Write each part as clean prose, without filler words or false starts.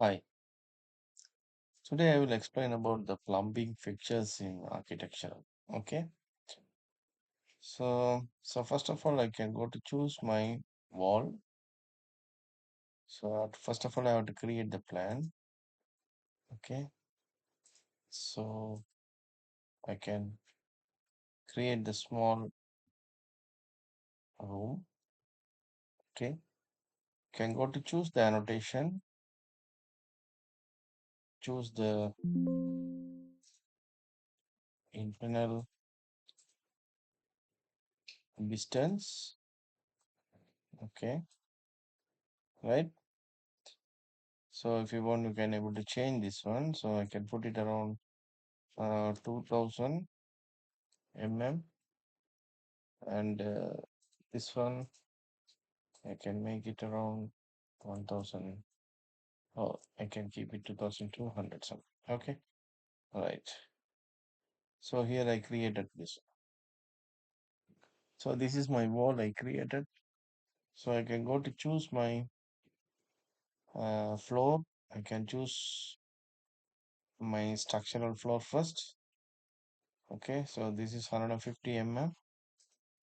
Hi, today I will explain about the plumbing fixtures in architecture. Okay, so first of all, I can go to choose my wall. So first of all, I have to create the plan. Okay, so I can create the small room. Okay, can go to choose the annotation, choose the internal distance. Okay, right. So if you want, you can able to change this one. So I can put it around 2000 mm and this one I can make it around 1000. Oh, I can keep it 2200 something. Okay, right. So here I created this. So this is my wall I created. So I can go to choose my floor. I can choose my structural floor first. Okay, so this is 150 mm.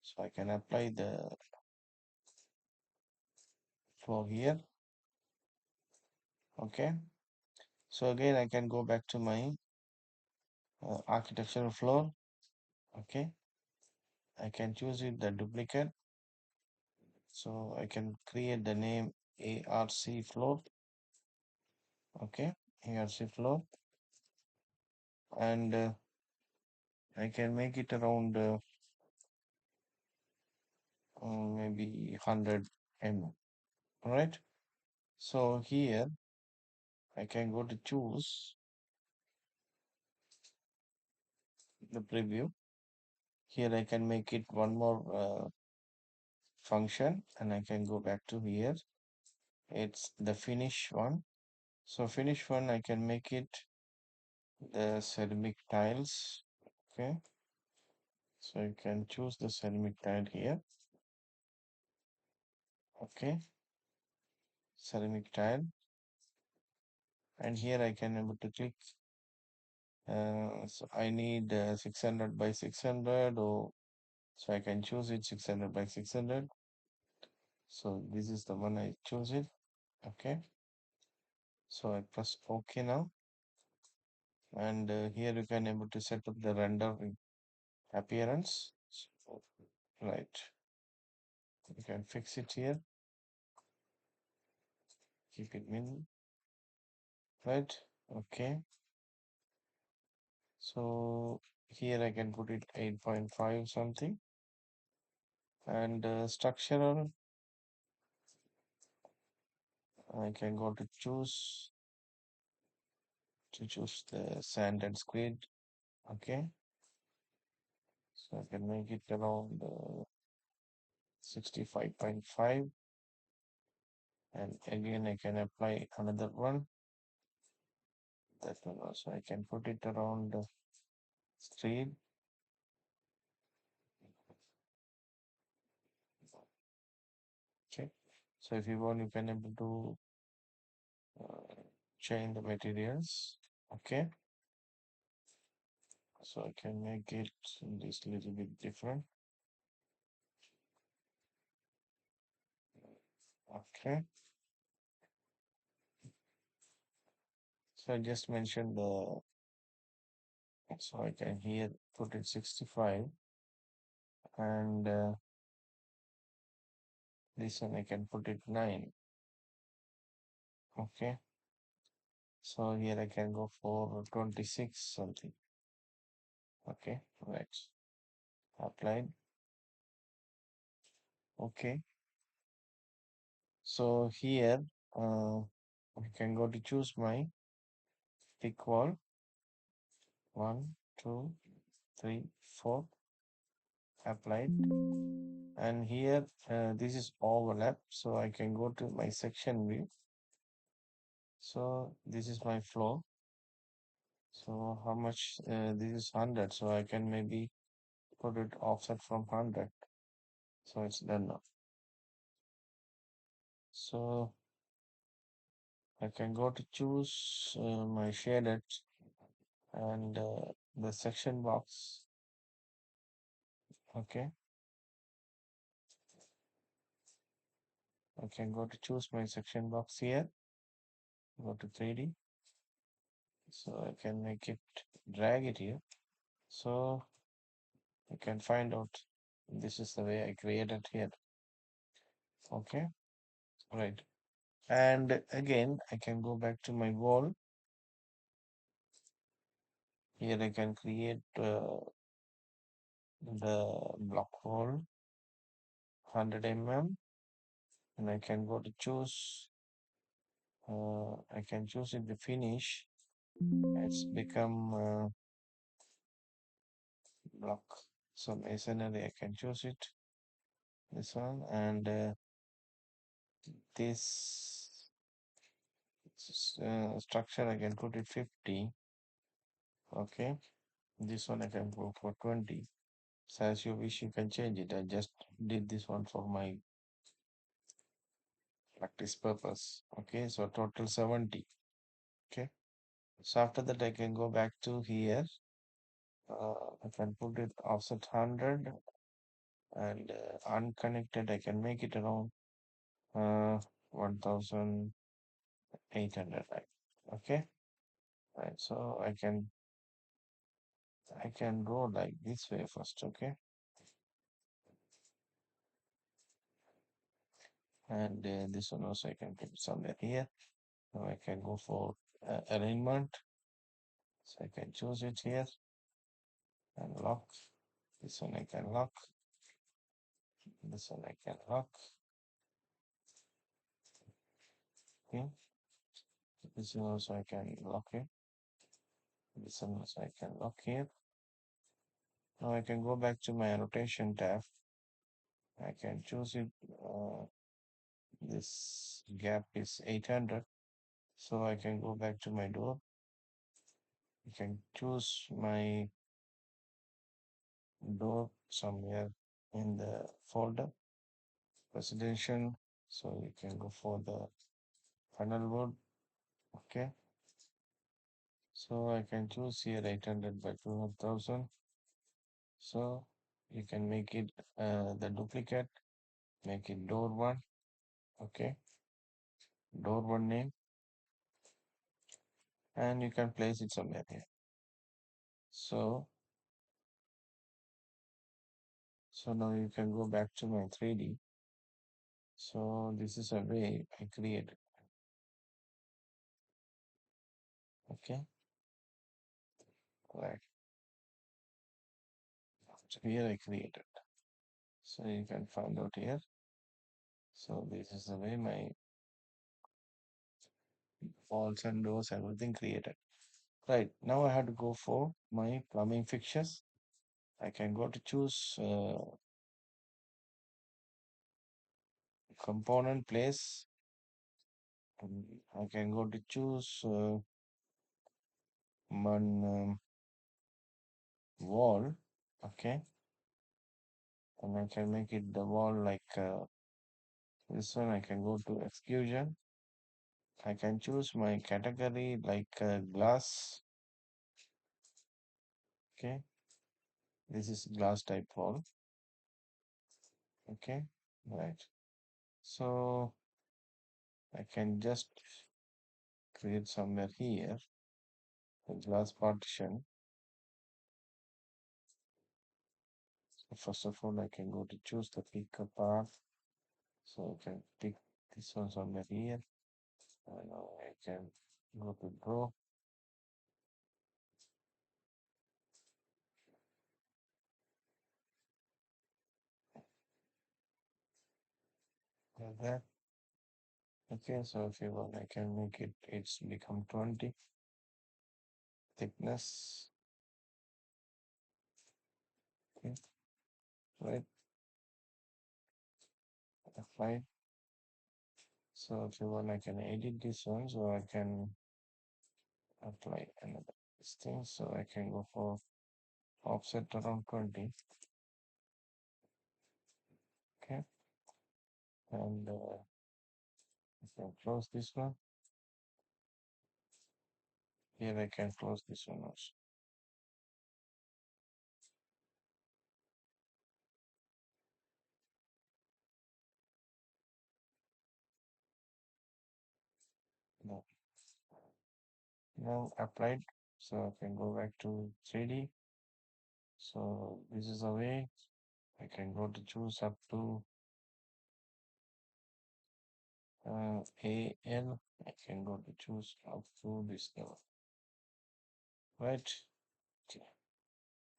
So I can apply the floor here. Okay, so again I can go back to my architectural floor. Okay, I can choose it the duplicate. So I can create the name ARC floor. Okay, ARC floor, and I can make it around maybe 100 mm. All right. So here I can go to choose the preview. Here I can make it one more function, and I can go back to here. It's the finish one. So finish one I can make it the ceramic tiles. Okay. So you can choose the ceramic tile here. Okay, ceramic tile, and here I can able to click. So I need 600 by 600, or so I can choose it 600 by 600. So this is the one I choose it. Okay, so I press OK now, and here you can able to set up the render appearance. So, right, you can fix it here. Keep it min. Right. Okay. So here I can put it 8.5 something, and structural I can go to choose the sand and squid. Okay, so I can make it around 65.5, and again I can apply another one. That one also I can put it around street. Okay, so if you want, you can able to uh, change the materials. Okay, so I can make it this little bit different. Okay, so I just mentioned the, so I can here put it 65, and this one I can put it 9. Okay, so here I can go for 26 something. Okay, right, applied. Okay, so here I can go to choose my thick wall. 1, 2, 3, 4, applied. And here this is overlap, so I can go to my section view. So this is my floor. So how much this is 100, so I can maybe put it offset from 100. So it's done now. So I can go to choose my shaded and the section box. Okay, I can go to choose my section box here. Go to 3D, so I can make it drag it here. So you can find out this is the way I created here. Okay, right. And again, I can go back to my wall. Here I can create the block wall 100 mm, and I can go to choose. I can choose it the finish. It's become block. So masonry, I can choose it. This one and this structure I can put it 50. Okay, this one I can go for 20. So as you wish, you can change it. I just did this one for my practice purpose. Okay, so total 70. Okay, so after that I can go back to here. I can put it offset 100 and unconnected. I can make it around 1800, right? Okay, right. So I can go like this way first. Okay, and this one also I can put somewhere here. Now I can go for alignment. So I can choose it here and lock. This one I can lock. This one I can lock. Okay. This one also I can lock it. This one also I can lock here. Now I can go back to my rotation tab. I can choose it. This gap is 800. So I can go back to my door. I can choose my door somewhere in the folder residential. So you can go for the panel board. Okay. So I can choose here 800 by 200,000. So you can make it the duplicate, make it door one. Okay. Door one name, and you can place it somewhere here. So, so now you can go back to my 3D. So this is a way I created. Okay. Right. So here I created. So you can find out here. So this is the way my walls and doors, everything created. Right. Now I have to go for my plumbing fixtures. I can go to choose component place. I can go to choose one wall. Okay. And I can make it the wall like this one. I can go to exclusion. I can choose my category like glass. Okay. This is glass type wall. Okay. Right. So I can just create somewhere here a glass partition. So first of all, I can go to choose the picker path. So I can pick this one somewhere here. And now I can go to draw. Like that. Okay, so if you want, I can make it, it's become 20 thickness. Okay, right, apply. So if you want, I can edit this one, so I can apply another this thing. So I can go for offset around 20. Okay, and I can close this one. Here I can close this one also. No. Now applied. So I can go back to 3D. So this is the way I can go to choose up to AL. I can go to choose up to this level. Right? Okay.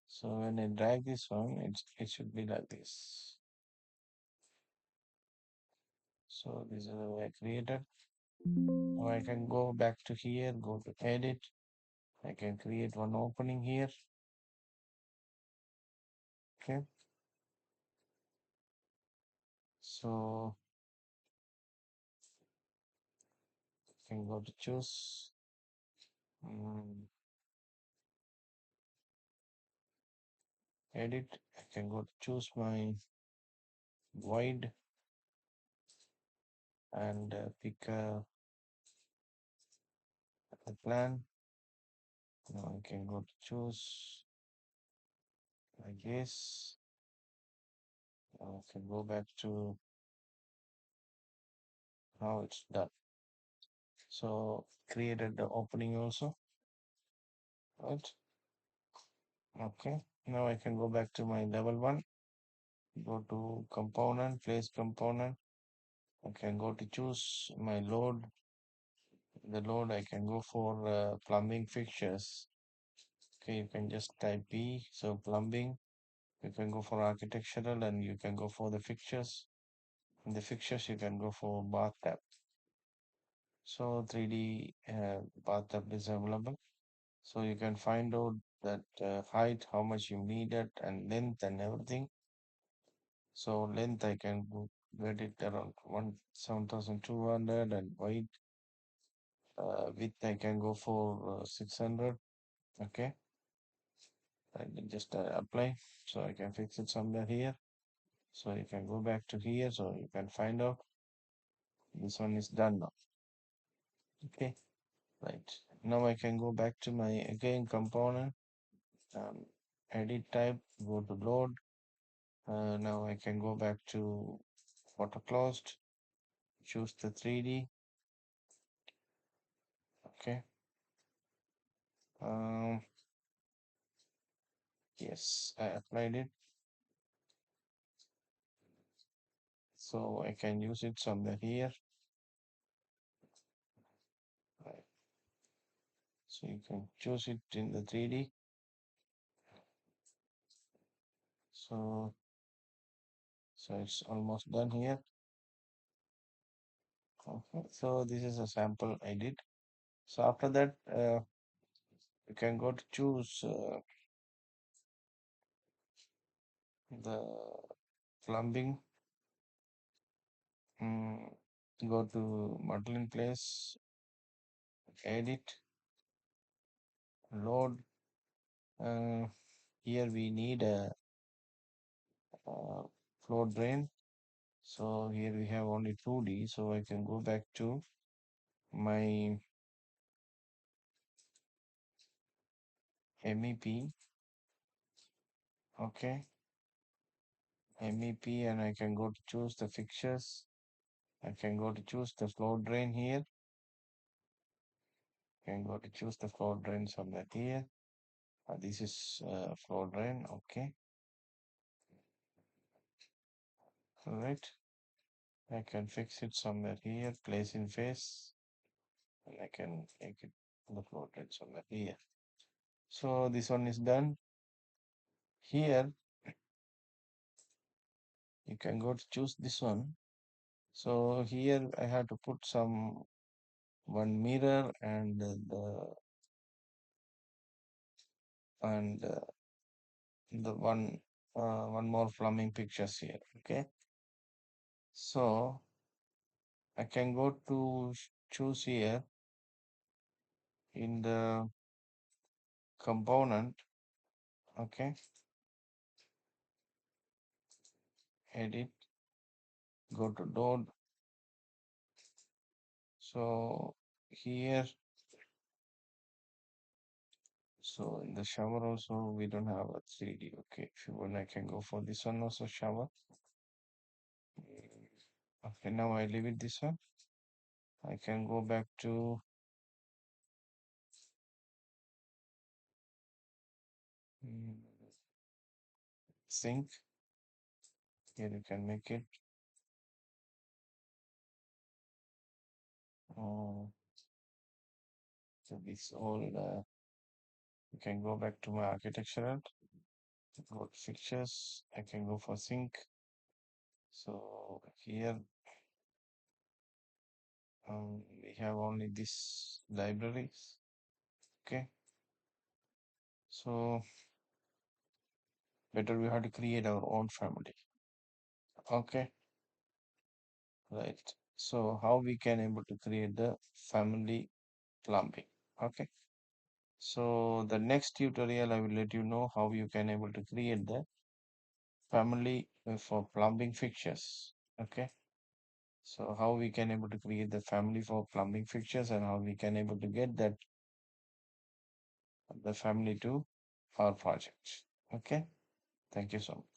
So when I drag this one, it should be like this. So this is the way I created. Now I can go back to here, go to edit. I can create one opening here. Okay. So I can go to choose. um, Edit. I can go to choose my void and pick the plan. Now I can go to choose like this. Now I can go back to how it's done. So created the opening also, right? Okay. Now I can go back to my level one. Go to component, place component. I can go to choose my load. The load I can go for plumbing fixtures. Okay, you can just type P. So plumbing. You can go for architectural and you can go for the fixtures. In the fixtures, you can go for bathtub. So 3D bathtub is available. So you can find out that height, how much you need it, and length and everything. So length I can get it around 7,200 and weight width I can go for 600. Okay, I can just apply. So I can fix it somewhere here. So you can go back to here. So you can find out this one is done now. Okay, right. Now I can go back to my again component. Um, Edit type, go to load. Now I can go back to photo closed, choose the 3D. Okay. Um, yes, I applied it. So I can use it somewhere here. Right. So you can choose it in the 3D. So it's almost done here. Okay. So this is a sample I did. So after that, you can go to choose the plumbing. Mm, Go to model in place, edit, load. Uh, Here we need a flow drain. So here we have only 2D. So I can go back to my MEP. Okay, MEP, and I can go to choose the fixtures. I can go to choose the flow drain here. I can go to choose the flow drain somewhere here. This is flow drain. Okay, all right. I can fix it somewhere here. Place in face, and I can make it the flow drain somewhere here. So this one is done. Here you can go to choose this one. So here I have to put some one mirror and the one more plumbing pictures here. Okay, so I can go to choose here in the component. Okay, edit, go to load. So here So in the shower also we don't have a 3D. Okay, if you want, I can go for this one also shower. Mm, okay, now I leave it this one. I can go back to mm, sink. Here you can make it. Uh, so this all you can go back to my architectural. Go to fixtures. I can go for sink. So here we have only this libraries. Okay, so better we have to create our own family. Okay, right. So how we can able to create the family plumbing? Okay, so the next tutorial I will let you know how you can able to create the family for plumbing fixtures. Okay, so how we can able to create the family for plumbing fixtures and how we can able to get that the family to our project. Okay, thank you so much.